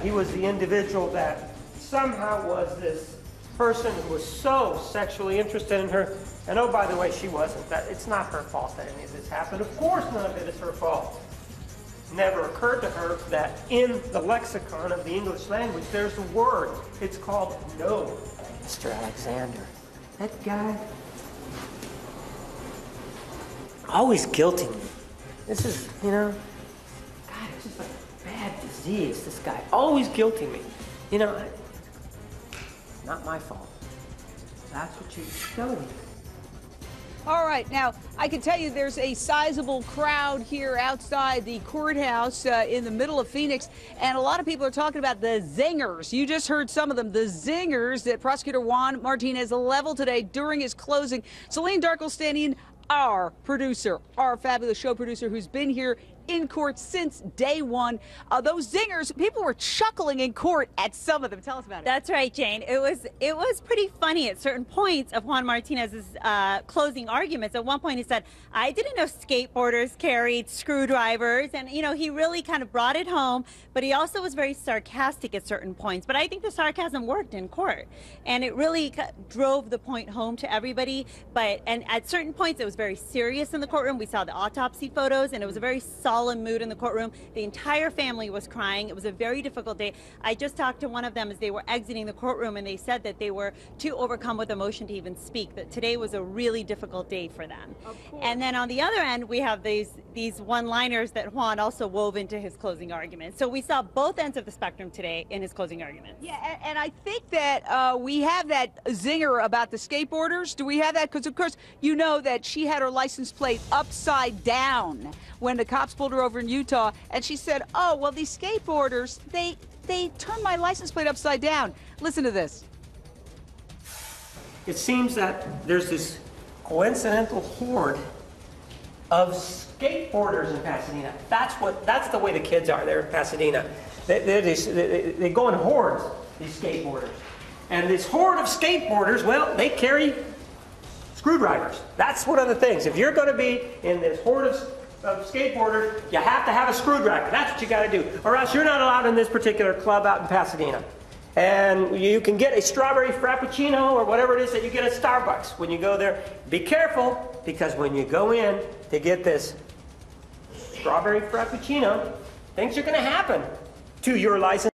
he was the individual that somehow was this person who was so sexually interested in her. And oh, by the way, she wasn't. It's not her fault that any of this happened. Of course none of it is her fault. Never occurred to her that in the lexicon of the English language, there's a word. It's called no. Mr. Alexander, that guy, always guilting me. This is, you know, God, it's just like a bad disease, this guy. Always guilting me. You know, not my fault. That's what you're telling me. All right, now, I can tell you there's a sizable crowd here outside the courthouse in the middle of Phoenix, and a lot of people are talking about the zingers. You just heard some of them, the zingers that Prosecutor Juan Martinez leveled today during his closing. Celine Darkle-Stanian, our producer, our fabulous show producer who's been here in court since day one. Those zingers, people were chuckling in court at some of them. Tell us about it. That's right, Jane. It was pretty funny at certain points of Juan Martinez's closing arguments. At one point he said, I didn't know skateboarders carried screwdrivers, and you know, he really kind of brought it home, but he also was very sarcastic at certain points. But I think the sarcasm worked in court, and it really drove the point home to everybody. And at certain points it was very serious in the courtroom. We saw the autopsy photos, and it was a very solemn mood in the courtroom. The entire family was crying. It was a very difficult day. I just talked to one of them as they were exiting the courtroom, and they said that they were too overcome with emotion to even speak, that today was a really difficult day for them. And then on the other end, we have these one-liners that Juan also wove into his closing argument. So we saw both ends of the spectrum today in his closing argument. Yeah, and I think that we have that zinger about the skateboarders. Do we have that? Because, of course, you know that she had her license plate upside down when the cops pulled her over in Utah, and she said, oh, well, these skateboarders, they turned my license plate upside down. Listen to this. It seems that there's this coincidental horde of skateboarders in Pasadena. That's the way the kids are there in Pasadena. They go in hordes, these skateboarders. And this horde of skateboarders, well, they carry screwdrivers. That's one of the things. If you're going to be in this horde of skateboarders, you have to have a screwdriver. That's what you got to do. Or else you're not allowed in this particular club out in Pasadena. And you can get a strawberry frappuccino or whatever it is that you get at Starbucks when you go there. Be careful, because when you go in to get this strawberry frappuccino, things are going to happen to your license.